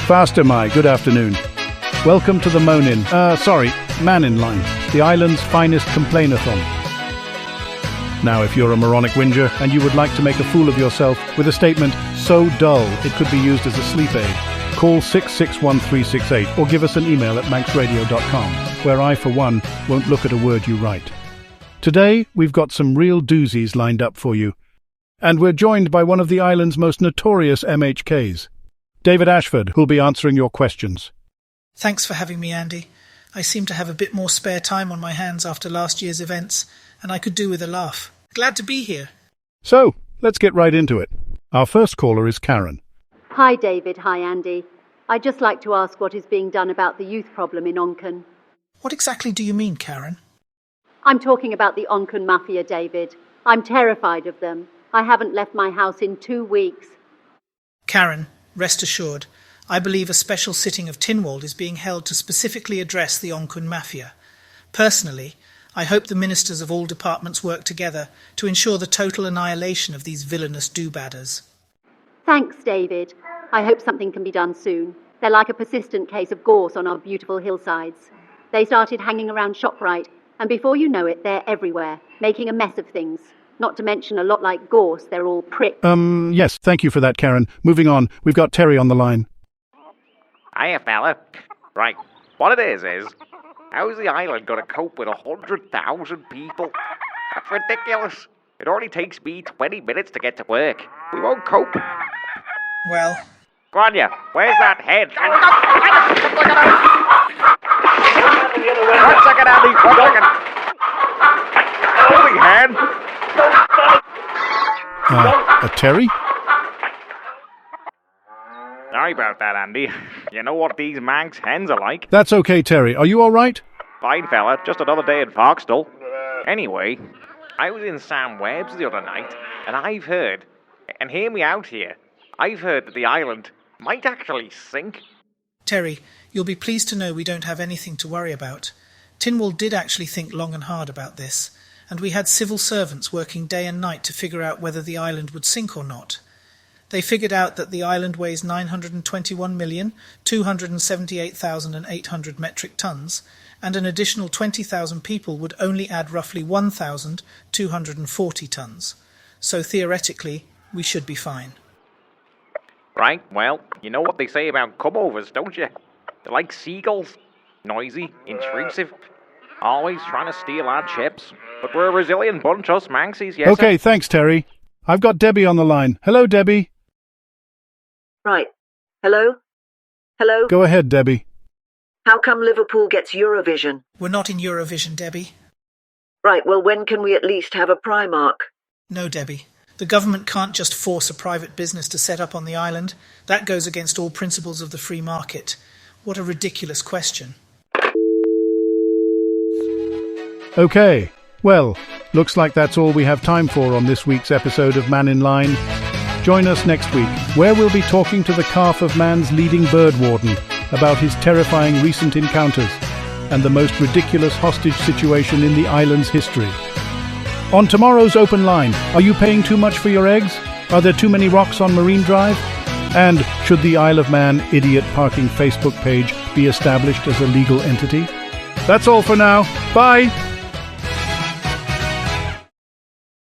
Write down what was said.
Faster, my good afternoon. Welcome to the Mannin line, the island's finest complainathon. Now, if you're a moronic whinger and you would like to make a fool of yourself with a statement so dull it could be used as a sleep aid, call 661368 or give us an email at manxradio.com, where I, for one, won't look at a word you write. Today, we've got some real doozies lined up for you, and we're joined by one of the island's most notorious MHKs, David Ashford, who'll be answering your questions. Thanks for having me, Andy. I seem to have a bit more spare time on my hands after last year's events, and I could do with a laugh. Glad to be here. So, let's get right into it. Our first caller is Karen. Hi, David. Hi, Andy. I'd just like to ask what is being done about the youth problem in Onken. What exactly do you mean, Karen? I'm talking about the Onken Mafia, David. I'm terrified of them. I haven't left my house in 2 weeks. Karen, rest assured, I believe a special sitting of Tynwald is being held to specifically address the Onken Mafia. Personally, I hope the ministers of all departments work together to ensure the total annihilation of these villainous do-badders. Thanks, David. I hope something can be done soon. They're like a persistent case of gorse on our beautiful hillsides. They started hanging around ShopRite, and before you know it, they're everywhere, making a mess of things. Not to mention a lot like gorse, they're all pricks. Yes, thank you for that, Karen. Moving on, we've got Terry on the line. Hiya, fella. Right, what it is, how's the island going to cope with 100,000 people? That's ridiculous. It only takes me 20 minutes to get to work. We won't cope. Well... Grania, where's that head? 1 second, Andy, 1 second. Holy hand! Terry? Sorry about that, Andy. You know what these Manx hens are like. That's okay, Terry. Are you all right? Fine, fella. Just another day in Foxtel. Anyway, I was in Sam Webb's the other night, and I've heard, and hear me out here, I've heard that the island might actually sink. Terry, you'll be pleased to know we don't have anything to worry about. Tynwald did actually think long and hard about this, and we had civil servants working day and night to figure out whether the island would sink or not. They figured out that the island weighs 921,278,800 metric tons, and an additional 20,000 people would only add roughly 1,240 tons. So theoretically, we should be fine. Right, well, you know what they say about come-overs, don't you? They're like seagulls. Noisy, intrusive, always trying to steal our chips. But we're a resilient bunch, us Manxies, yes? Okay, thanks, Terry. I've got Debbie on the line. Hello, Debbie. Right. Hello? Hello? Go ahead, Debbie. How come Liverpool gets Eurovision? We're not in Eurovision, Debbie. Right, well, when can we at least have a Primark? No, Debbie. The government can't just force a private business to set up on the island. That goes against all principles of the free market. What a ridiculous question. Okay, well, looks like that's all we have time for on this week's episode of Man in Line. Join us next week, where we'll be talking to the Calf of Man's leading bird warden about his terrifying recent encounters and the most ridiculous hostage situation in the island's history. On tomorrow's Open Line, are you paying too much for your eggs? Are there too many rocks on Marine Drive? And should the Isle of Man Idiot Parking Facebook page be established as a legal entity? That's all for now. Bye!